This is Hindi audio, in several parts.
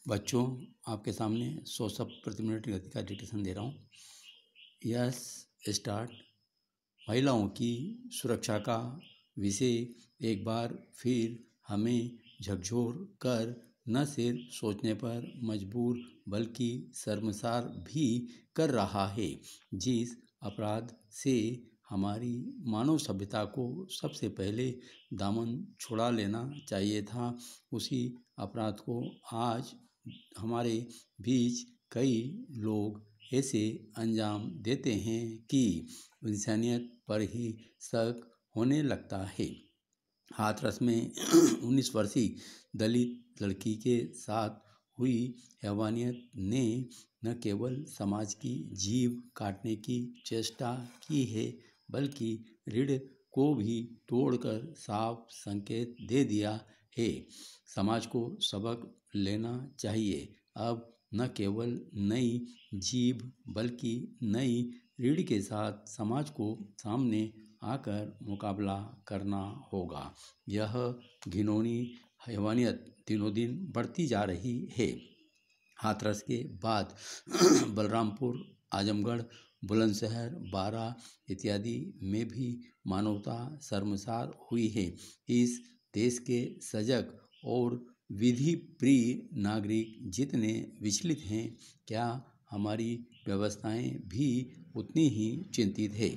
बच्चों, आपके सामने 100 शब्द प्रति मिनट की गति का डिक्टेशन दे रहा हूँ। Yes, start. महिलाओं की सुरक्षा का विषय एक बार फिर हमें झकझोर कर न सिर्फ सोचने पर मजबूर बल्कि शर्मसार भी कर रहा है। जिस अपराध से हमारी मानव सभ्यता को सबसे पहले दामन छुड़ा लेना चाहिए था, उसी अपराध को आज हमारे बीच कई लोग ऐसे अंजाम देते हैं कि इंसानियत पर ही शक होने लगता है। हाथरस में 19 वर्षीय दलित लड़की के साथ हुई हैवानियत ने न केवल समाज की जीभ काटने की चेष्टा की है, बल्कि रीढ़ को भी तोड़कर साफ संकेत दे दिया है। समाज को सबक लेना चाहिए। अब न केवल नई जीभ बल्कि नई रीढ़ के साथ समाज को सामने आकर मुकाबला करना होगा। यह घिनौनी हैवानियत दिनों दिन बढ़ती जा रही है। हाथरस के बाद बलरामपुर, आजमगढ़, बुलंदशहर, बारा इत्यादि में भी मानवता शर्मसार हुई है। इस देश के सजग और विधि प्रिय नागरिक जितने विचलित हैं, क्या हमारी व्यवस्थाएं भी उतनी ही चिंतित है?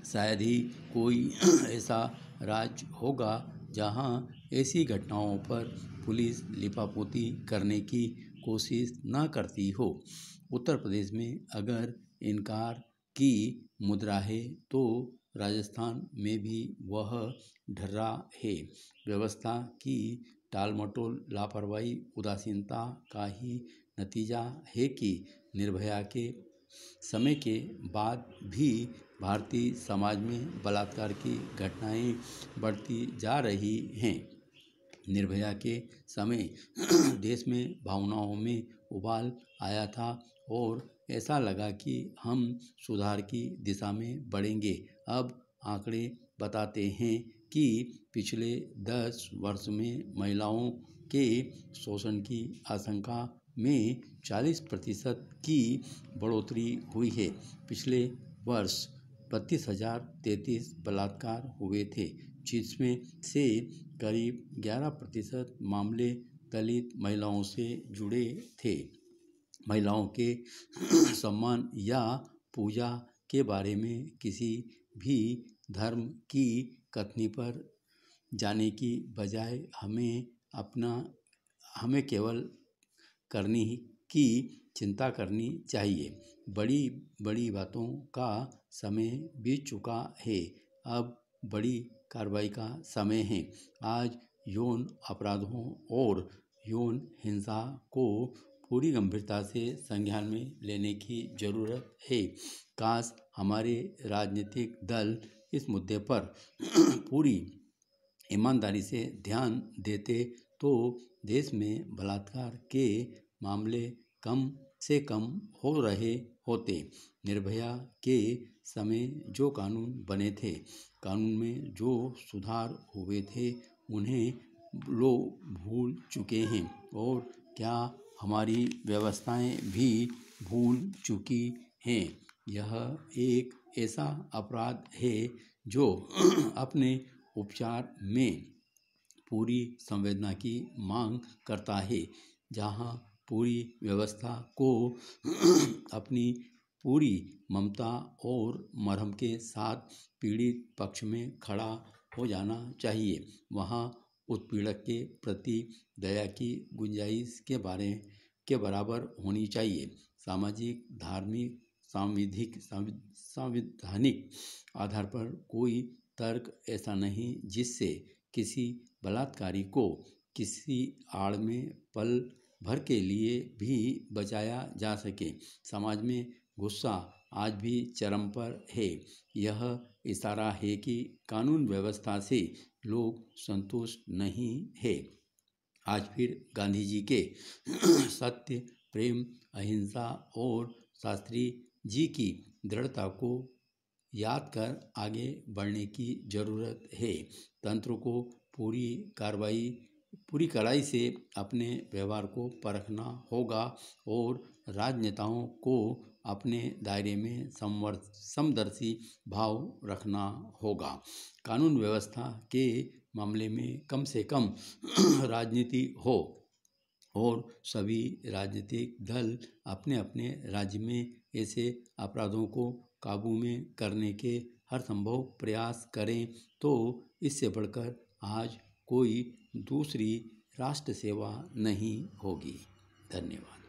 शायद ही कोई ऐसा राज्य होगा जहां ऐसी घटनाओं पर पुलिस लिपापोती करने की कोशिश न करती हो। उत्तर प्रदेश में अगर इनकार की मुद्रा है तो राजस्थान में भी वह ढर्रा है। व्यवस्था की टालमटोल, लापरवाही, उदासीनता का ही नतीजा है कि निर्भया के समय के बाद भी भारतीय समाज में बलात्कार की घटनाएं बढ़ती जा रही हैं। निर्भया के समय देश में भावनाओं में उबाल आया था और ऐसा लगा कि हम सुधार की दिशा में बढ़ेंगे। अब आंकड़े बताते हैं कि पिछले 10 वर्ष में महिलाओं के शोषण की आशंका में 40% की बढ़ोतरी हुई है। पिछले वर्ष 32,033 बलात्कार हुए थे, जिसमें से करीब 11% मामले दलित महिलाओं से जुड़े थे। महिलाओं के सम्मान या पूजा के बारे में किसी भी धर्म की कथनी पर जाने की बजाय हमें केवल करनी की चिंता करनी चाहिए। बड़ी बड़ी बातों का समय बीत चुका है, अब बड़ी कार्रवाई का समय है। आज यौन अपराधों और यौन हिंसा को पूरी गंभीरता से संज्ञान में लेने की जरूरत है। काश हमारे राजनीतिक दल इस मुद्दे पर पूरी ईमानदारी से ध्यान देते तो देश में बलात्कार के मामले कम से कम हो रहे होते। निर्भया के समय जो कानून बने थे, कानून में जो सुधार हुए थे, उन्हें लोग भूल चुके हैं। और क्या हमारी व्यवस्थाएं भी भूल चुकी हैं? यह एक ऐसा अपराध है जो अपने उपचार में पूरी संवेदना की मांग करता है। जहां पूरी व्यवस्था को अपनी पूरी ममता और मरहम के साथ पीड़ित पक्ष में खड़ा हो जाना चाहिए, वहां उत्पीड़क के प्रति दया की गुंजाइश के बराबर होनी चाहिए। सामाजिक, धार्मिक, संवैधानिक आधार पर कोई तर्क ऐसा नहीं जिससे किसी बलात्कारी को किसी आड़ में पल भर के लिए भी बचाया जा सके। समाज में गुस्सा आज भी चरम पर है। यह इशारा है कि कानून व्यवस्था से लोग संतुष्ट नहीं है। आज फिर गांधी जी के सत्य, प्रेम, अहिंसा और शास्त्री जी की दृढ़ता को याद कर आगे बढ़ने की जरूरत है। तंत्र को पूरी कार्रवाई पूरी कड़ाई से अपने व्यवहार को परखना होगा और राजनेताओं को अपने दायरे में समदर्शी भाव रखना होगा। कानून व्यवस्था के मामले में कम से कम राजनीति हो और सभी राजनीतिक दल अपने अपने राज्य में ऐसे अपराधों को काबू में करने के हर संभव प्रयास करें, तो इससे बढ़कर आज कोई दूसरी राष्ट्र सेवा नहीं होगी। धन्यवाद।